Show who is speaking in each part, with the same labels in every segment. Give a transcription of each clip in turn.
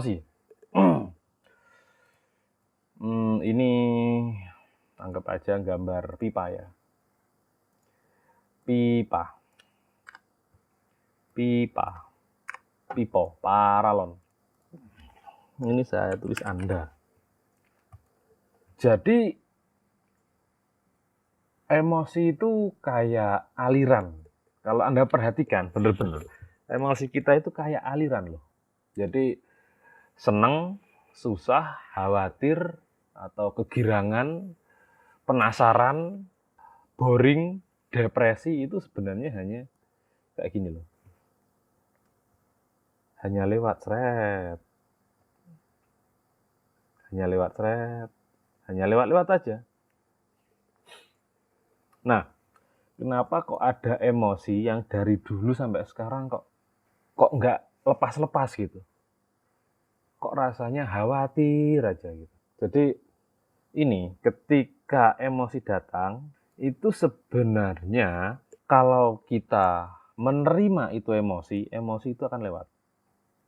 Speaker 1: Sih. Ini anggap aja gambar pipa ya. Pipo, paralon. Ini saya tulis Anda. Jadi emosi itu kayak aliran. Kalau Anda perhatikan, bener-bener emosi kita itu kayak aliran loh. Jadi seneng, susah, khawatir, atau kegirangan, penasaran, boring, depresi itu sebenarnya hanya kayak gini loh. Hanya lewat seret. Hanya lewat aja. Nah, kenapa kok ada emosi yang dari dulu sampai sekarang kok nggak lepas-lepas gitu? Kok rasanya khawatir aja gitu. Jadi ini ketika emosi datang, itu sebenarnya kalau kita menerima itu emosi itu akan lewat.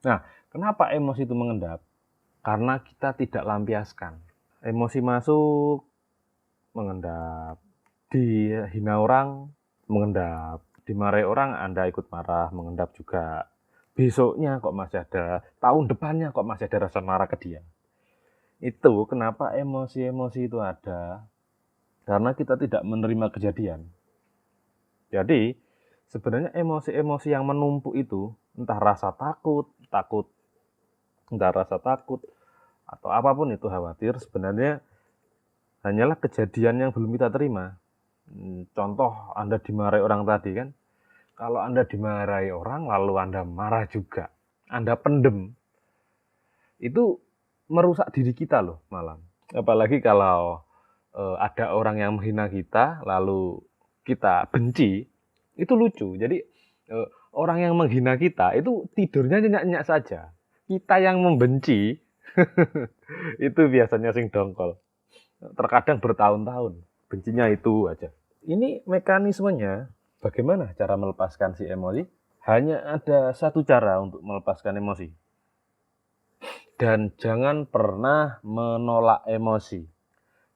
Speaker 1: Nah, kenapa emosi itu mengendap? Karena kita tidak lampiaskan. Emosi masuk, mengendap. Dihina orang, mengendap. Dimarahi orang, Anda ikut marah, mengendap juga. Besoknya kok masih ada, tahun depannya kok masih ada rasa marah ke dia. Itu kenapa emosi-emosi itu ada, karena kita tidak menerima kejadian. Jadi, sebenarnya emosi-emosi yang menumpuk itu, entah rasa takut, atau apapun itu khawatir, sebenarnya hanyalah kejadian yang belum kita terima. Contoh Anda dimarahi orang tadi kan, kalau Anda dimarahi orang lalu Anda marah juga, Anda pendem, itu merusak diri kita loh malam. Apalagi kalau ada orang yang menghina kita lalu kita benci, itu lucu. Jadi orang yang menghina kita itu tidurnya nyenyak-nyenyak saja. Kita yang membenci itu biasanya sing dongkol. Terkadang bertahun-tahun bencinya itu aja. Ini mekanismenya bagaimana cara melepaskan si emosi? Hanya ada satu cara untuk melepaskan emosi. Dan jangan pernah menolak emosi.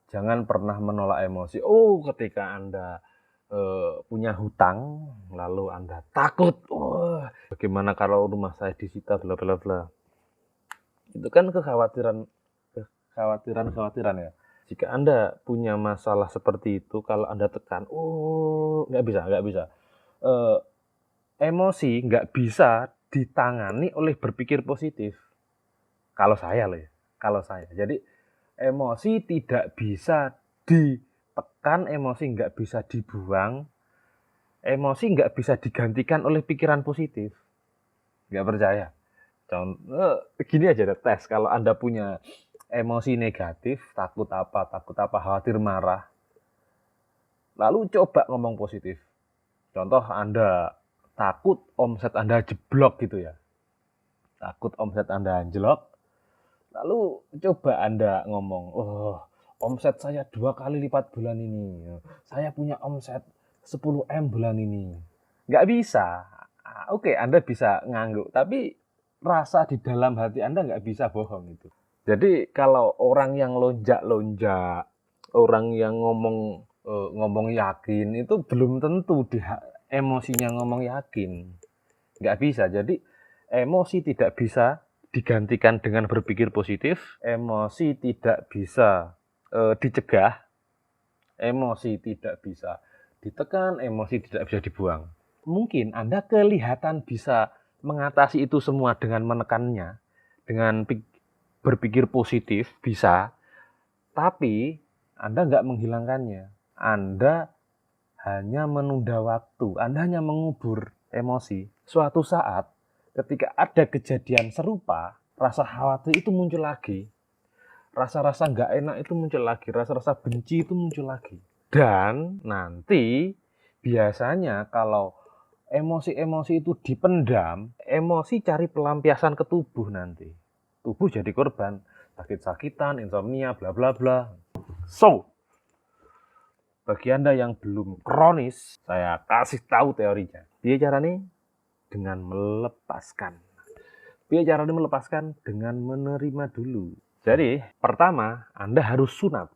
Speaker 1: Jangan pernah menolak emosi. Oh, ketika Anda punya hutang, lalu Anda takut. Oh, bagaimana kalau rumah saya disita, bla bla bla. Itu kan kekhawatiran ya. Jika Anda punya masalah seperti itu, kalau Anda tekan, oh, nggak bisa. Emosi nggak bisa ditangani oleh berpikir positif. Kalau saya loh ya, kalau saya. Jadi emosi tidak bisa ditekan, emosi nggak bisa dibuang, emosi nggak bisa digantikan oleh pikiran positif. Nggak percaya? Contoh, gini aja deh, tes. Kalau Anda punya emosi negatif, takut apa, khawatir, marah, lalu coba ngomong positif. Contoh Anda takut omset Anda jeblok gitu ya. Takut omset Anda anjlok, lalu coba Anda ngomong, oh omset saya 2 kali lipat bulan ini. Saya punya omset 10 M bulan ini. Nggak bisa. Oke, Anda bisa ngangguk, tapi rasa di dalam hati Anda nggak bisa bohong itu. Jadi kalau orang yang lonjak-lonjak, orang yang ngomong yakin, itu belum tentu emosinya ngomong yakin. Nggak bisa. Jadi emosi tidak bisa digantikan dengan berpikir positif, emosi tidak bisa dicegah, emosi tidak bisa ditekan, emosi tidak bisa dibuang. Mungkin Anda kelihatan bisa mengatasi itu semua dengan menekannya, dengan berpikir positif, bisa, tapi Anda nggak menghilangkannya. Anda hanya menunda waktu, Anda hanya mengubur emosi. Suatu saat, ketika ada kejadian serupa, rasa khawatir itu muncul lagi. Rasa-rasa nggak enak itu muncul lagi. Rasa-rasa benci itu muncul lagi. Dan nanti biasanya kalau emosi-emosi itu dipendam, emosi cari pelampiasan ke tubuh nanti. Tubuh jadi korban, sakit-sakitan, insomnia, bla bla bla. So, bagi Anda yang belum kronis, saya kasih tahu teorinya. Dia caranya dengan melepaskan. Piye caranya melepaskan? Dengan menerima dulu. Jadi, pertama, Anda harus sunat.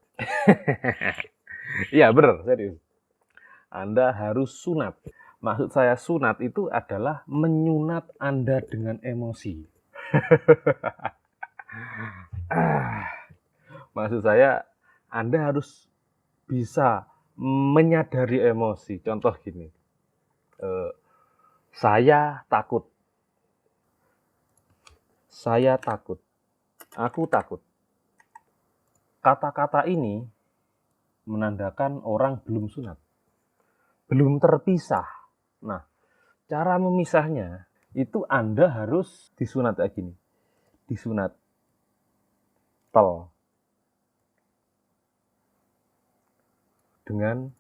Speaker 1: Iya, bener, serius. Anda harus sunat. Maksud saya sunat itu adalah menyunat Anda dengan emosi. Maksud saya, Anda harus bisa menyadari emosi. Contoh gini, saya takut, aku takut. Kata-kata ini menandakan orang belum sunat, belum terpisah. Nah, cara memisahnya itu Anda harus disunat kayak gini, disunat dengan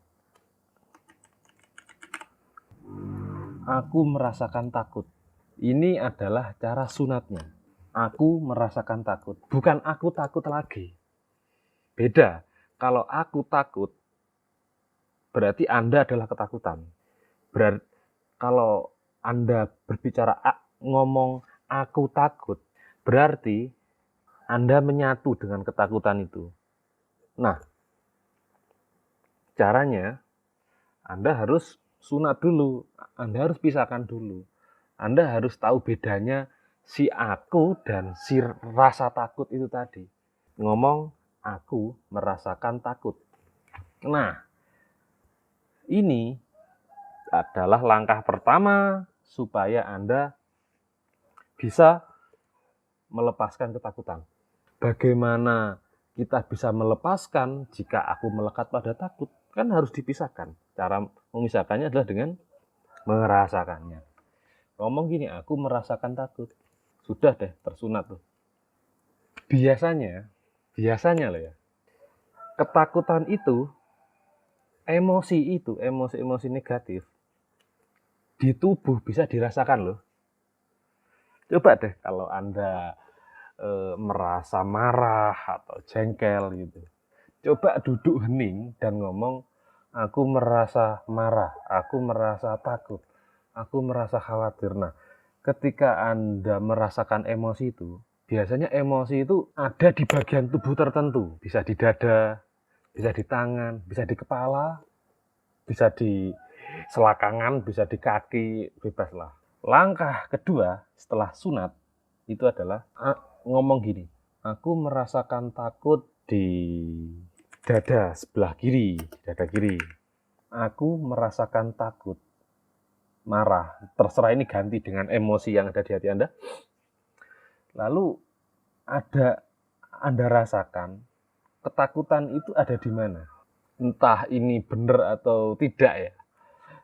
Speaker 1: aku merasakan takut. Ini adalah cara sunatnya. Aku merasakan takut, bukan aku takut lagi. Beda. Kalau aku takut, berarti Anda adalah ketakutan. Kalau Anda berbicara ngomong aku takut, berarti Anda menyatu dengan ketakutan itu. Nah, caranya Anda harus sunat dulu. Anda harus pisahkan dulu. Anda harus tahu bedanya si aku dan si rasa takut itu tadi. Ngomong aku merasakan takut. Nah, ini adalah langkah pertama supaya Anda bisa melepaskan ketakutan. Bagaimana kita bisa melepaskan jika aku melekat pada takut? Kan harus dipisahkan. Cara memisahkannya adalah dengan merasakannya. Ngomong gini, aku merasakan takut. Sudah deh, tersunat tuh. Biasanya loh ya, ketakutan itu, emosi negatif, di tubuh bisa dirasakan loh. Coba deh kalau Anda merasa marah atau jengkel gitu. Coba duduk hening dan ngomong, aku merasa marah, aku merasa takut, aku merasa khawatir. Nah, ketika Anda merasakan emosi itu, biasanya emosi itu ada di bagian tubuh tertentu. Bisa di dada, bisa di tangan, bisa di kepala, bisa di selakangan, bisa di kaki, bebas lah. Langkah kedua setelah sunat itu adalah ngomong gini, aku merasakan takut di dada sebelah kiri, dada kiri. Aku merasakan takut, marah, terserah ini ganti dengan emosi yang ada di hati Anda. Lalu Anda rasakan ketakutan itu ada di mana. Entah ini benar atau tidak ya.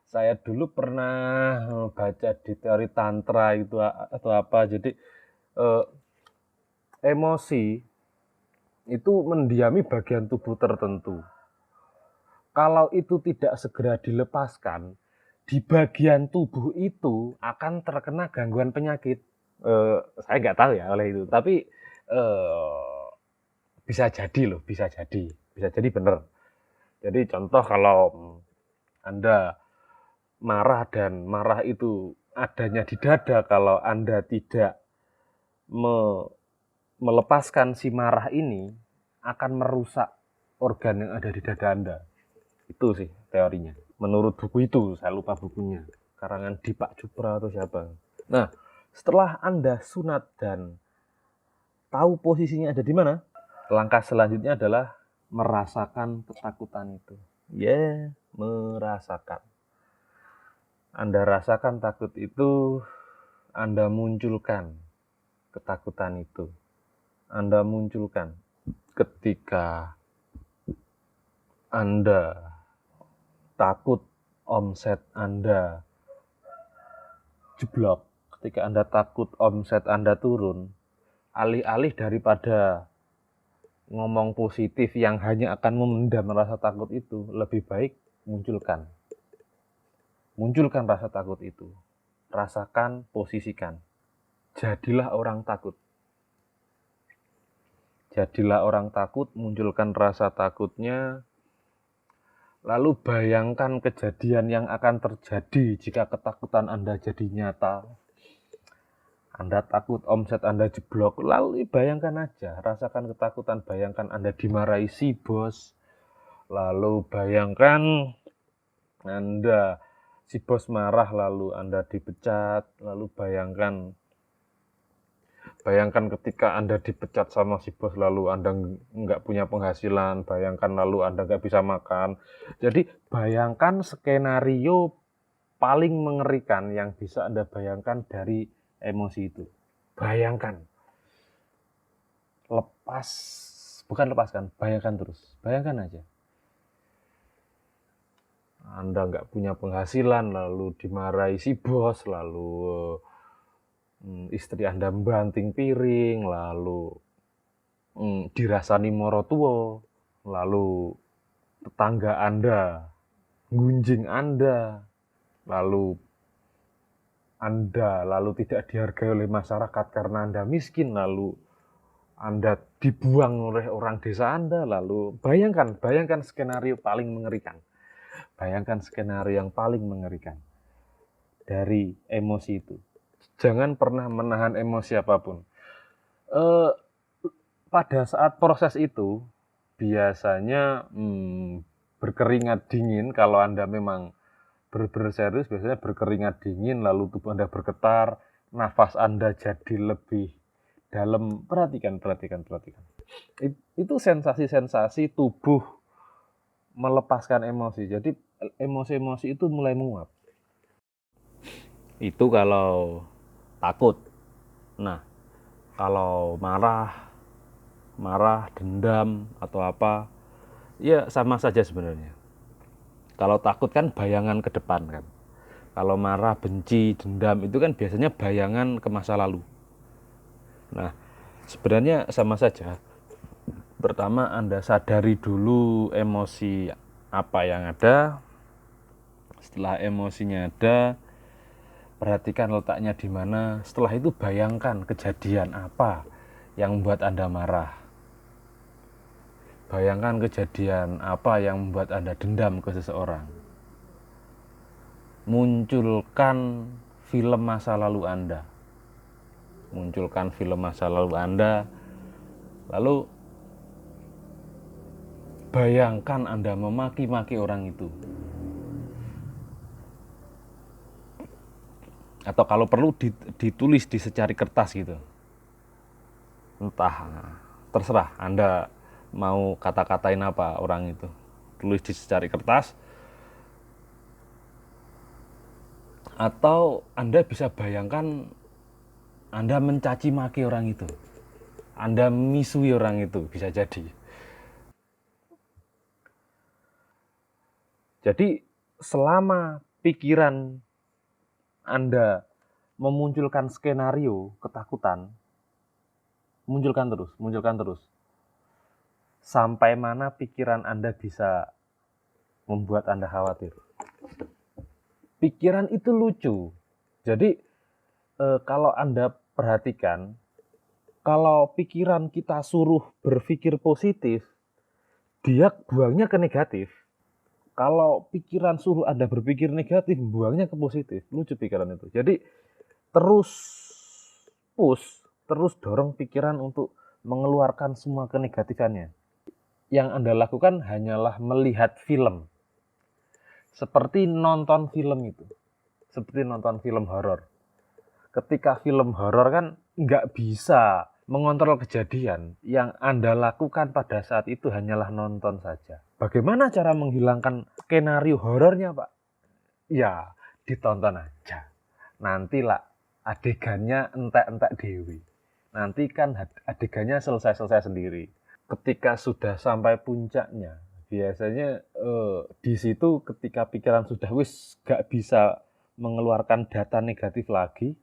Speaker 1: Saya dulu pernah baca di teori tantra itu atau apa. Jadi emosi itu mendiami bagian tubuh tertentu. Kalau itu tidak segera dilepaskan, di bagian tubuh itu akan terkena gangguan penyakit. Saya nggak tahu ya oleh itu, tapi bisa jadi benar. Jadi contoh kalau Anda marah dan marah itu adanya di dada, kalau Anda tidak melepaskan si marah ini akan merusak organ yang ada di dada Anda. Itu sih teorinya. Menurut buku itu, saya lupa bukunya. Karangan Deepak Chopra atau siapa. Nah, setelah Anda sunat dan tahu posisinya ada di mana, langkah selanjutnya adalah merasakan ketakutan itu. Merasakan. Anda rasakan takut itu, Anda munculkan ketakutan itu. Anda munculkan ketika Anda takut omset Anda jeblok, ketika Anda takut omset Anda turun, alih-alih daripada ngomong positif yang hanya akan memendam rasa takut itu, lebih baik munculkan rasa takut itu. Rasakan, posisikan. Jadilah orang takut. Munculkan rasa takutnya. Lalu bayangkan kejadian yang akan terjadi jika ketakutan Anda jadi nyata. Anda takut omset Anda jeblok, lalu bayangkan aja, rasakan ketakutan, bayangkan Anda dimarahi si bos, lalu bayangkan Anda si bos marah, lalu Anda dipecat, lalu bayangkan ketika Anda dipecat sama si bos, lalu Anda nggak punya penghasilan, bayangkan lalu Anda nggak bisa makan. Jadi bayangkan skenario paling mengerikan yang bisa Anda bayangkan dari emosi itu. Bayangkan. Lepaskan, bayangkan terus. Bayangkan aja. Anda nggak punya penghasilan, lalu dimarahi si bos, lalu istri Anda banting piring, lalu dirasani morotuo, lalu tetangga Anda gunjing Anda, lalu tidak dihargai oleh masyarakat karena Anda miskin, lalu Anda dibuang oleh orang desa Anda, lalu bayangkan skenario paling mengerikan. Bayangkan skenario yang paling mengerikan dari emosi itu. Jangan pernah menahan emosi apapun. Pada saat proses itu, biasanya berkeringat dingin. Kalau Anda memang benar-benar serius, biasanya berkeringat dingin, lalu tubuh Anda bergetar, nafas Anda jadi lebih dalam. Perhatikan. Itu sensasi-sensasi tubuh melepaskan emosi. Jadi emosi-emosi itu mulai menguap. Itu kalau takut. Nah, kalau marah, dendam atau apa, ya sama saja sebenarnya. Kalau takut kan bayangan ke depan kan. Kalau marah, benci, dendam itu kan biasanya bayangan ke masa lalu. Nah, sebenarnya sama saja. Pertama, Anda sadari dulu emosi apa yang ada. Setelah emosinya ada, perhatikan letaknya di mana. Setelah itu bayangkan kejadian apa yang membuat Anda marah. Bayangkan kejadian apa yang membuat Anda dendam ke seseorang. Munculkan film masa lalu Anda. Lalu bayangkan Anda memaki-maki orang itu. Atau kalau perlu ditulis di secari kertas gitu. Entah, terserah Anda mau kata-katain apa orang itu. Tulis di secari kertas. Atau Anda bisa bayangkan Anda mencaci maki orang itu. Anda misui orang itu, bisa jadi. Jadi selama pikiran Anda memunculkan skenario ketakutan, munculkan terus. Sampai mana pikiran Anda bisa membuat Anda khawatir. Pikiran itu lucu. Jadi kalau Anda perhatikan, kalau pikiran kita suruh berpikir positif, dia buangnya ke negatif. Kalau pikiran suruh Anda berpikir negatif, buangnya ke positif. Lucu pikiran itu. Jadi terus dorong pikiran untuk mengeluarkan semua kenegatifannya. Yang Anda lakukan hanyalah melihat film. Seperti nonton film itu. Seperti nonton film horor. Ketika film horor kan nggak bisa mengontrol kejadian. Yang Anda lakukan pada saat itu hanyalah nonton saja. Bagaimana cara menghilangkan skenario horornya, Pak? Ya, ditonton aja. Nantilah adegannya entek-entek dewi. Nanti kan adegannya selesai sendiri. Ketika sudah sampai puncaknya, biasanya di situ ketika pikiran sudah gak bisa mengeluarkan data negatif lagi,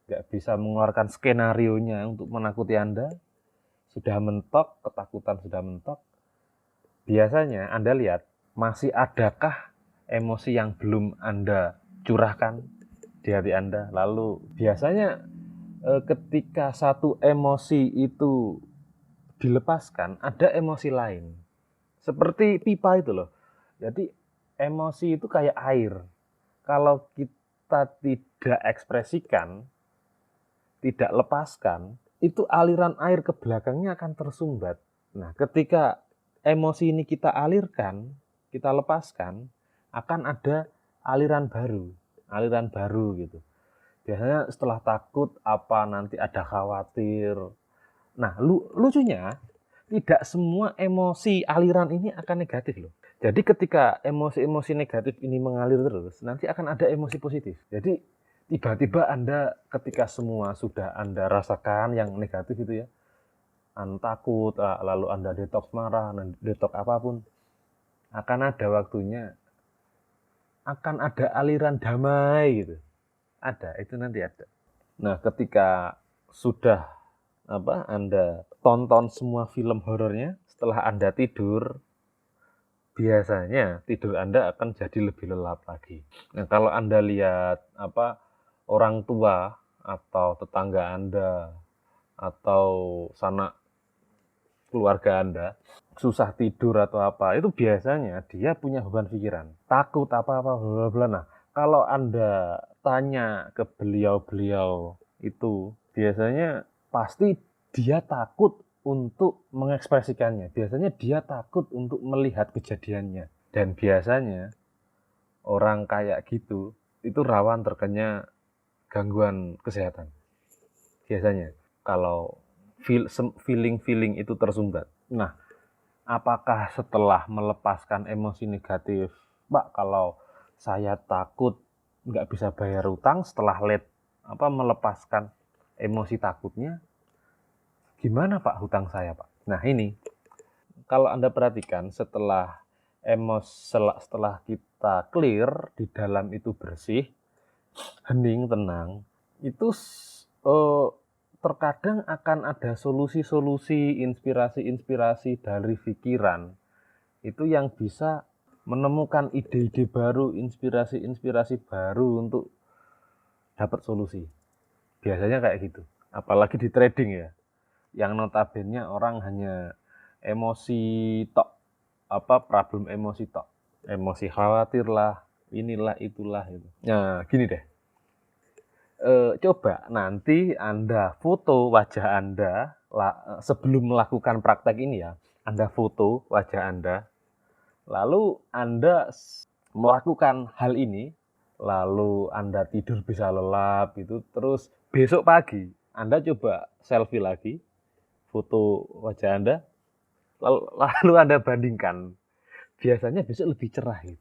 Speaker 1: gak bisa mengeluarkan skenarionya untuk menakuti Anda, sudah mentok, ketakutan sudah mentok, biasanya Anda lihat, masih adakah emosi yang belum Anda curahkan di hati Anda? Lalu biasanya ketika satu emosi itu dilepaskan, ada emosi lain. Seperti pipa itu loh. Jadi emosi itu kayak air. Kalau kita tidak ekspresikan, tidak lepaskan, itu aliran air ke belakangnya akan tersumbat. Nah, ketika emosi ini kita alirkan, kita lepaskan, akan ada aliran baru gitu. Biasanya setelah takut apa nanti ada khawatir. Nah, lucunya tidak semua emosi aliran ini akan negatif loh. Jadi ketika emosi-emosi negatif ini mengalir terus, nanti akan ada emosi positif. Jadi tiba-tiba Anda ketika semua sudah Anda rasakan yang negatif itu ya, Anda takut, lalu Anda detoks marah, detoks apapun, akan ada waktunya, akan ada aliran damai gitu. Ada, itu nanti ada. Nah, ketika sudah Anda tonton semua film horornya, setelah Anda tidur, biasanya tidur Anda akan jadi lebih lelap lagi. Nah, kalau Anda lihat orang tua atau tetangga Anda atau sanak keluarga Anda susah tidur atau apa, itu biasanya dia punya beban pikiran, takut apa-apa bla bla. Nah, kalau Anda tanya ke beliau-beliau itu, biasanya pasti dia takut untuk mengekspresikannya. Biasanya dia takut untuk melihat kejadiannya. Dan biasanya orang kayak gitu itu rawan terkena gangguan kesehatan. Biasanya kalau feeling itu tersumbat. Nah, apakah setelah melepaskan emosi negatif, Pak, kalau saya takut nggak bisa bayar utang setelah melepaskan emosi takutnya, gimana Pak hutang saya Pak? Nah ini, kalau Anda perhatikan setelah kita clear, di dalam itu bersih, hening, tenang, itu terkadang akan ada solusi-solusi, inspirasi-inspirasi dari pikiran itu yang bisa menemukan ide-ide baru, inspirasi-inspirasi baru untuk dapat solusi. Biasanya kayak gitu. Apalagi di trading ya, yang notabene orang hanya emosi tok, problem emosi tok, emosi khawatir lah, inilah itulah itu. Nah, gini deh. Coba nanti Anda foto wajah Anda sebelum melakukan praktek ini ya. Anda foto wajah Anda, lalu Anda melakukan hal ini, lalu Anda tidur bisa lelap gitu. Terus besok pagi Anda coba selfie lagi, foto wajah Anda, lalu Anda bandingkan. Biasanya besok lebih cerah gitu.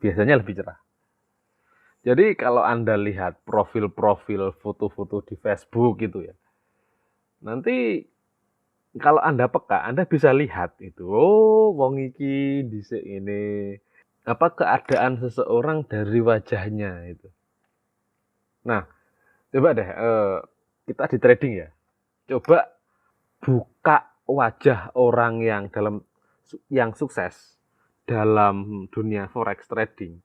Speaker 1: Biasanya lebih cerah. Jadi kalau Anda lihat profil-profil foto-foto di Facebook gitu ya, nanti kalau Anda peka, Anda bisa lihat itu, oh wong iki dhisik ini, keadaan seseorang dari wajahnya itu. Nah, coba deh kita di trading ya. Coba buka wajah orang yang sukses dalam dunia forex trading.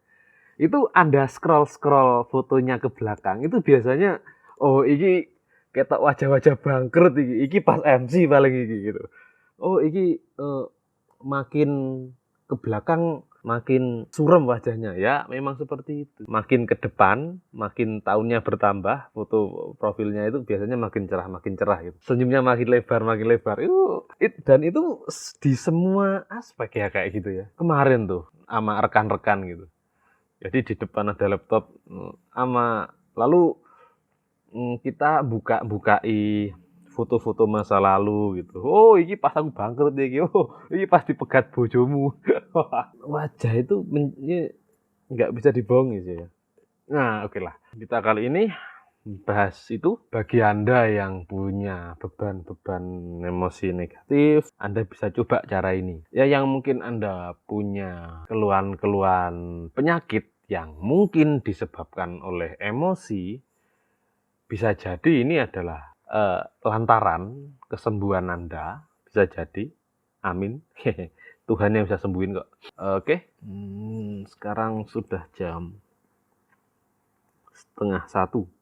Speaker 1: Itu Anda scroll fotonya ke belakang, itu biasanya oh iki ketok wajah-wajah bangkrut iki pas MC paling iki gitu. Oh iki makin ke belakang makin suram wajahnya ya, memang seperti itu. Makin ke depan, makin tahunnya bertambah, foto profilnya itu biasanya makin cerah gitu. Senyumnya makin lebar. Dan itu di semua aspek ya kayak gitu ya. Kemarin tuh sama rekan-rekan gitu. Jadi di depan ada laptop lalu kita bukai foto-foto masa lalu gitu. Oh, ini pas aku bangkrut iki. Oh, ini pas dipegat bojomu. Wajah itu nggak bisa dibohongi sih ya. Nah, oke lah. Kita kali ini bahas itu. Bagi Anda yang punya beban-beban emosi negatif, Anda bisa coba cara ini. Ya, yang mungkin Anda punya keluhan-keluhan penyakit yang mungkin disebabkan oleh emosi, bisa jadi ini adalah lantaran kesembuhan Anda. Bisa jadi. Amin. Tuhan yang bisa sembuhin kok. Oke. Sekarang sudah jam 12:30.